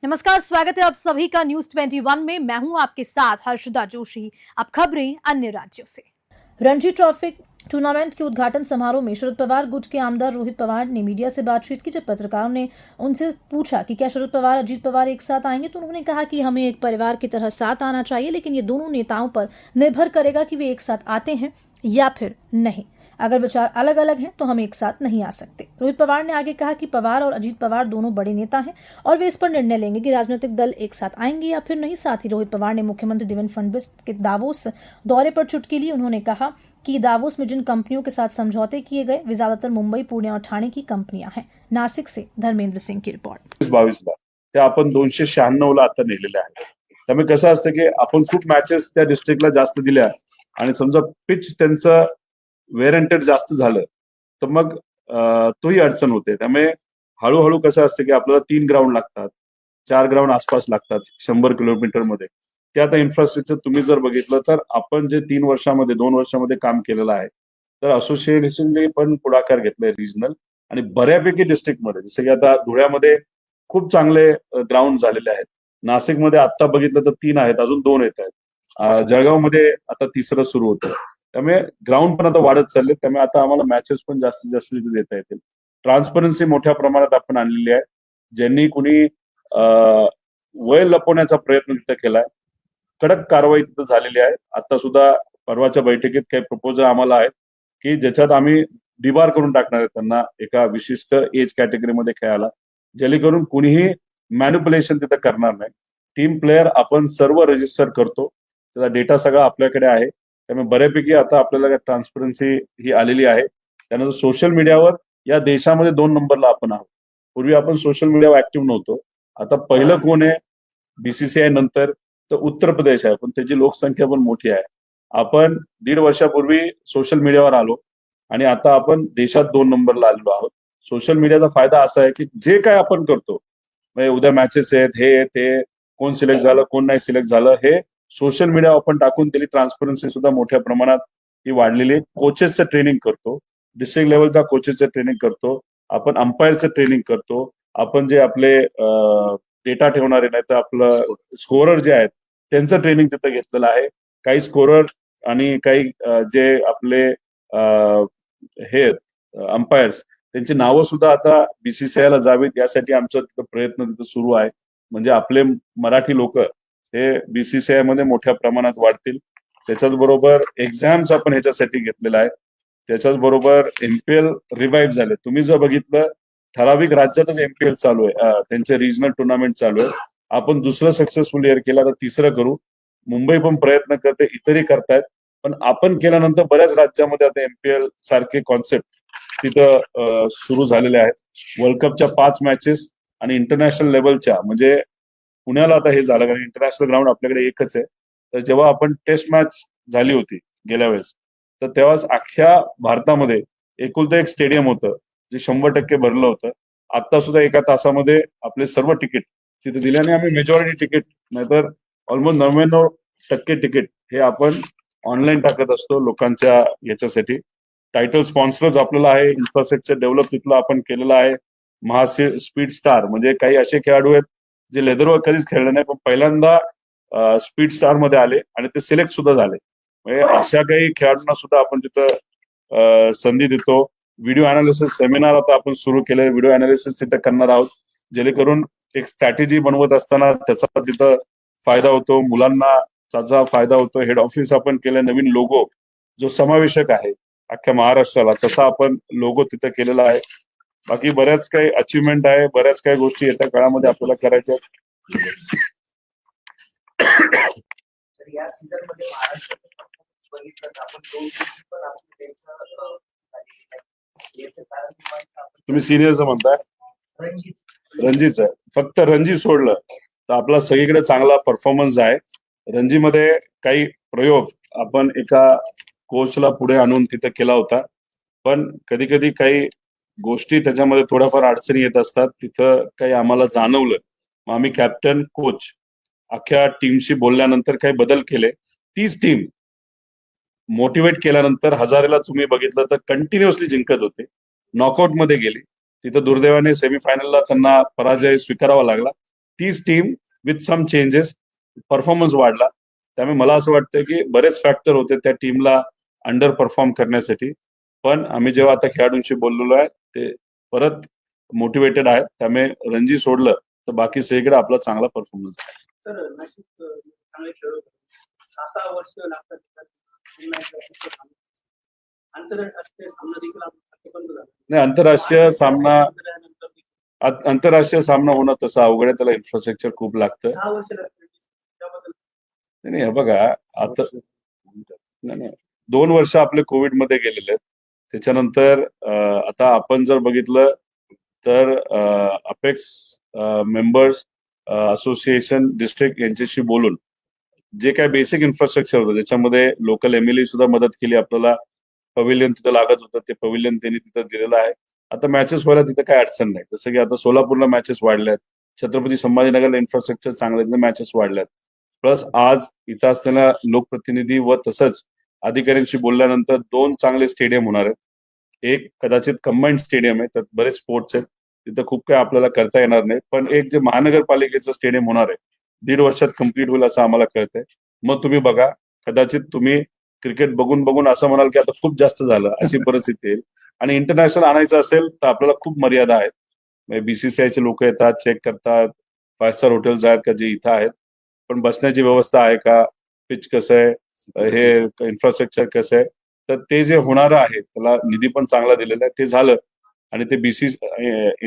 नमस्कार, स्वागत है आप सभी का न्यूज 21 में। मैं हूं आपके साथ हर्षदा जोशी। अब खबरें अन्य राज्यों से। रणजी ट्रॉफी टूर्नामेंट के उद्घाटन समारोह में शरद पवार गुट के आमदार रोहित पवार ने मीडिया से बातचीत की। जब पत्रकारों ने उनसे पूछा कि क्या शरद पवार अजीत पवार एक साथ आएंगे, तो उन्होंने कहा कि हमें एक परिवार की तरह साथ आना चाहिए, लेकिन ये दोनों नेताओं पर निर्भर करेगा कि वे एक साथ आते हैं या फिर नहीं। अगर विचार अलग अलग हैं तो हम एक साथ नहीं आ सकते। रोहित पवार ने आगे कहा कि पवार और अजीत पवार दोनों बड़े नेता हैं और वे इस पर निर्णय लेंगे कि राजनीतिक दल एक साथ आएंगे या फिर नहीं। साथ ही रोहित पवार ने मुख्यमंत्री देवेंद्र फडणवीस के दावोस दौरे पर चुटकी ली। उन्होंने कहा कि दावोस में जिन कंपनियों के साथ समझौते किए गए वे ज्यादातर मुंबई, पुणे और ठाणे की कंपनियां हैं। नासिक से धर्मेंद्र सिंह की रिपोर्ट। 22ला त्या आपण 296ला आता नेलेल्या आहेत. त्यामुळे कसं असतं की आपण खूप मॅचेस त्या डिस्ट्रिक्टला जास्त दिल्या आणि समजा पिच त्यांचं वेअर अँड टेअर जास्त झालं तर मग तोही अडचण होते. त्यामुळे हळूहळू कसं असतं की आपल्याला 3 ग्राउंड लागतात, 4 ग्राउंड आसपास लागतात 100 किलोमीटर मध्ये. ते आता इन्फ्रास्ट्रक्चर तुम्ही जर बघितलं तर आपण जे 2 वर्षामध्ये काम केलेलं आहे, तर असोसिएशनने पण पुढाकार घेतलाय रिजनल आणि बऱ्यापैकी डिस्ट्रिक्टमध्ये, जसं की आता धुळ्यामध्ये खूप चांगले ग्राउंड झालेले आहेत. नाशिकमध्ये आता बघितलं तर 3 आहेत, अजून 2 येत आहेत. जळगावमध्ये आता 3रं सुरू होतं. त्यामुळे ग्राउंड पण आता वाढत चालले. त्यामुळे आता आम्हाला मॅचेस पण जास्तीत जास्त तिथे देता येतील. ट्रान्सपरन्सी मोठ्या प्रमाणात आपण आणलेली आहे. ज्यांनी कुणी वय लपवण्याचा प्रयत्न तिथे केलाय, कडक कारवाई तिथे झालेली आहे. आता सुद्धा परवाच्या बैठकीत काही प्रपोजल आम्हाला आहेत की ज्याच्यात आम्ही डिबार करून टाकणार आहे त्यांना एका विशिष्ट एज कॅटेगरीमध्ये खेळायला, जेणेकरून कुणीही मॅनिप्युलेशन तिथे करणार नाही. टीम प्लेयर आपण सर्व रजिस्टर करतो, त्याचा डेटा सगळा आपल्याकडे आहे. त्यामुळे बऱ्यापैकी आता आपल्याला ट्रान्सपरन्सी ही आलेली आहे. त्यानंतर सोशल मीडियावर या देशामध्ये 2 नंबरला आपण आहोत. पूर्वी आपण सोशल मीडियावर ऍक्टिव्ह नव्हतो. आता पहिलं कोण आहे बीसीसीआय नंतर तर उत्तर प्रदेश आहे, पण त्याची लोकसंख्या पण मोठी आहे. आपण 1.5 वर्षापूर्वी सोशल मीडियावर आलो आणि आता आपण देशात 2 नंबरला आलेलो आहोत. सोशल मीडियाचा फायदा असा आहे की जे काय आपण करतो, म्हणजे उद्या मॅचेस आहेत, हे ते, कोण सिलेक्ट झालं कोण नाही सिलेक्ट झालं, हे सोशल मीडिया आपण टाकून दिली. ट्रान्सपरन्सी सुद्धा मोठ्या प्रमाणात ही वाढलेली आहे. कोचेसचं ट्रेनिंग करतो, डिस्ट्रिक्ट लेवलचा कोचेसचं ट्रेनिंग करतो, आपण अंपायरचं ट्रेनिंग करतो, आपण जे आपले डेटा ठेवणारे नाही तर आपलं स्कोरर जे आहेत त्यांचं ट्रेनिंग तिथं घेतलेलं आहे. काही स्कोरर आणि काही जे आपले हे अंपायर्स त्यांची नावं सुद्धा आता बीसीसीआयला जावीत यासाठी आमचा तिथं प्रयत्न तिथं सुरू आहे. म्हणजे आपले मराठी लोक हे बीसीसीआय मध्ये मोठ्या प्रमाणात वाढतील. त्याच्याच बरोबर एक्झाम्स आपण ह्याच्यासाठी घेतलेला आहे. त्याच्याच बरोबर एमपीएल रिवाईव्ह झाले. तुम्ही जर बघितलं ठराविक राज्यातच एमपीएल चालू आहे, त्यांचे रिजनल टुर्नामेंट चालू आहे. आपण दुसरं सक्सेसफुल इयर केला तर 3रं करू. मुंबई पण प्रयत्न करते, इतरही करतायत, पण आपण केल्यानंतर बऱ्याच राज्यामध्ये आता एमपीएल सारखे कॉन्सेप्ट तिथं सुरू झालेले आहेत. वर्ल्ड कपच्या 5 मॅचेस आणि इंटरनॅशनल लेवलच्या, म्हणजे पुण्याला आता हे झालं कारण इंटरनॅशनल ग्राउंड आपल्याकडे एकच आहे. तर जेव्हा आपण टेस्ट मॅच झाली होती गेल्या वेळेस, तर तेव्हाच अख्ख्या भारतामध्ये एकुलतं एक स्टेडियम होतं जे 100% भरलं होतं. आता सुद्धा एका तासामध्ये आपले सर्व तिकीट तिथे दिल्याने आम्ही मेजॉरिटी तिकीट, नाहीतर ऑलमोस्ट 99% तिकीट हे आपण ऑनलाईन टाकत असतो लोकांच्या याच्यासाठी. टायटल स्पॉन्सर्स आपल्याला आहे, इन्फ्रास्ट्रक्चर डेव्हलप तिथलं आपण केलेलं आहे. स्पीड स्टार म्हणजे काही असे खेळाडू आहेत जे लेदरवर कधीच खेळले नाही, पण पहिल्यांदा स्पीड स्टार मध्ये आले आणि ते सिलेक्ट सुद्धा झाले. म्हणजे अशा काही खेळाडूंना सुद्धा आपण तिथं संधी देतो. व्हिडिओ अनालिसिस सेमिनार आता आपण सुरू केले, व्हिडिओ अनालिसिस तिथं करणार आहोत, जेणेकरून एक स्ट्रॅटेजी बनवत असताना त्याचा तिथं फायदा होतो, मुलांना त्याचा फायदा होतो. हेड ऑफिस आपण केलं, नवीन लोगो जो समावेशक आहे अख्ख्या महाराष्ट्राला, तसा आपण लोगो तिथं केलेला आहे. बाकी बऱ्याच काही अचिव्हमेंट आहे, बऱ्याच काही गोष्टी येत्या काळामध्ये आपल्याला करायच्या. या सीझन मध्ये महाराष्ट्रात बघितलं तर आपण 2 पण तुम्ही सिरियस म्हणताय? रणजीच आहे. फक्त रणजी सोडलं तर आपला सगळीकडे चांगला परफॉर्मन्स आहे. रणजीमध्ये काही प्रयोग आपण एका कोचला पुढे आणून तिथे केला होता, पण कधी कधी काही गोष्टी त्याच्यामध्ये थोड्याफार अडचणी येत असतात. तिथं काही आम्हाला जाणवलं, मग आम्ही कॅप्टन कोच अख्ख्या टीमशी बोलल्यानंतर काही बदल केले. तीच टीम मोटिवेट केल्यानंतर हजारेला तुम्ही बघितलं तर कंटिन्युअसली जिंकत होते, नॉकआउट मध्ये गेली. तिथं दुर्दैवाने सेमीफायनलला त्यांना पराजय स्वीकारावा लागला. तीच team with some changes performance वाढला. त्यामुळे मला असं वाटतं की बरेच फॅक्टर होते त्या टीमला अंडर परफॉर्म करण्यासाठी. पण आम्ही जेव्हा आता खेळाडूंशी बोललेलो आहे ते परत मोटिवेटेड आहेत. त्यामुळे रणजी सोडलं तर बाकी सगळीकडे आपला चांगला परफॉर्मन्स आहे. सर नाशिक चांगले खेळ होते. 6 वर्ष लागतात पुन्हा एकदा पुढचं सामना. आंतरराष्ट्रीय सामना देखील आता बंद झाला. नाही, आंतरराष्ट्रीय सामना होणं तसं अवघड आहे. त्याला इन्फ्रास्ट्रक्चर खूप लागतं. 6 वर्ष लागतात त्याबद्दल. नाही हे बघा आता नाही 2 वर्ष आपले कोविडमध्ये गेलेले आहेत. त्याच्यानंतर आता आपण जर बघितलं तर अपेक्स मेंबर्स असोसिएशन डिस्ट्रिक्ट यांच्याशी बोलून जे काय बेसिक इन्फ्रास्ट्रक्चर होतं त्याच्यामध्ये लोकल एमएलए सुद्धा मदत केली. आपल्याला पवेलियन तिथं लागत होतं ते पवेलियन त्यांनी तिथं दिलेलं आहे. आता मॅचेस व्हायला तिथं काय अडचण नाही. जसं की आता सोलापूरला मॅचेस वाढल्यात, छत्रपती संभाजीनगरला इन्फ्रास्ट्रक्चर चांगलं मॅचेस वाढल्यात. प्लस आज इथं असताना लोकप्रतिनिधी व तसंच अधिकाऱ्यांशी बोलल्यानंतर 2 चांगले स्टेडियम होणार आहेत. एक कदाचित कंबाईंड स्टेडियम आहे, त्यात बरेच स्पोर्ट्स आहेत, तिथं खूप काही आपल्याला करता येणार नाही. पण एक जे महानगरपालिकेचं स्टेडियम होणार आहे 1.5 वर्षात कम्प्लीट होईल असं आम्हाला कळतंय. मग तुम्ही बघा, कदाचित तुम्ही क्रिकेट बघून बघून असं म्हणाल की आता खूप जास्त झालं अशी परिस्थिती येईल. आणि इंटरनॅशनल आणायचं असेल तर आपल्याला खूप मर्यादा आहेत. बीसीसीआयचे लोक येतात, चेक करतात, 5 स्टार हॉटेल्स आहेत का जे इथं आहेत, पण बसण्याची व्यवस्था आहे का, पिच कसं आहे, हे इन्फ्रास्ट्रक्चर कसं आहे, तर ते जे होणारं आहे त्याला निधी पण चांगला दिलेला आहे. ते झालं आणि ते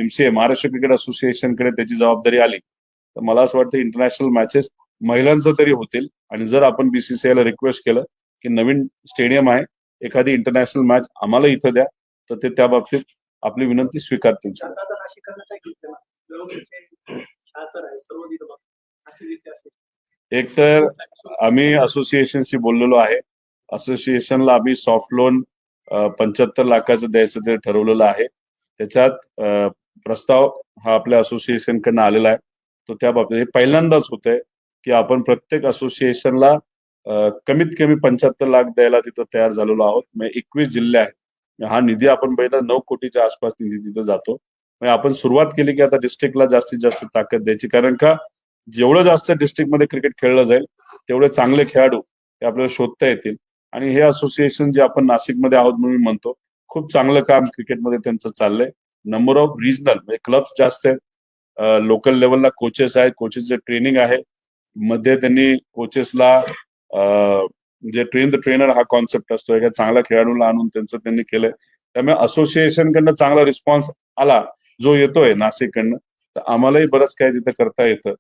एमसीए महाराष्ट्र क्रिकेट असोसिएशनकडे त्याची जबाबदारी आली तर मला असं वाटतं इंटरनॅशनल मॅचेस महिलांचं तरी होतील. आणि जर आपण बीसीसीआयला रिक्वेस्ट केलं की नवीन स्टेडियम आहे, एखादी इंटरनॅशनल मॅच आम्हाला इथं द्या, तर ते त्या बाबतीत आपली विनंती स्वीकारतील. आता नाशिकला काय घेतलं व्यवस्थित शासन आहे सर्व दिलं बघ अशी रीती असेल. एक तर आम्ही असोसिएशनशी बोललेलो आहे. असोसिएशनला आम्ही सॉफ्ट लोन 75 लाखाचं द्यायचं ते ठरवलेलं आहे. त्याच्यात प्रस्ताव हा आपल्या असोसिएशनकडनं आलेला आहे. तो त्या बाबतीत हे पहिल्यांदाच होतंय की आपण प्रत्येक असोसिएशनला कमीत कमी 75 लाख द्यायला तिथं तयार झालेलो आहोत. म्हणजे 21 जिल्हे आहेत. हा निधी आपण पहिला 9 कोटीच्या आसपास निधी तिथं जातो. म्हणजे आपण सुरुवात केली की आता डिस्ट्रिक्टला जास्तीत जास्त ताकद द्यायची. कारण का जेवढं जास्त डिस्ट्रिक्टमध्ये क्रिकेट खेळलं जाईल तेवढे चांगले खेळाडू हे आपल्याला शोधता येतील. आणि हे असोसिएशन जे आपण नाशिकमध्ये आहोत म्हणून मी म्हणतो, खूप चांगलं काम क्रिकेटमध्ये त्यांचं चाललंय. नंबर ऑफ रिजनल म्हणजे क्लब्स जास्त आहेत, लोकल लेवलला कोचेस आहेत, कोचेसचे ट्रेनिंग आहे. मध्ये त्यांनी कोचेसला जे ट्रेन द ट्रेनर हा कॉन्सेप्ट असतो, एका चांगल्या खेळाडूला आणून त्यांचं त्यांनी केलंय. त्यामुळे असोसिएशनकडनं चांगला रिस्पॉन्स आला जो येतोय नाशिककडनं, तर आम्हालाही बरंच काही तिथं करता येतं.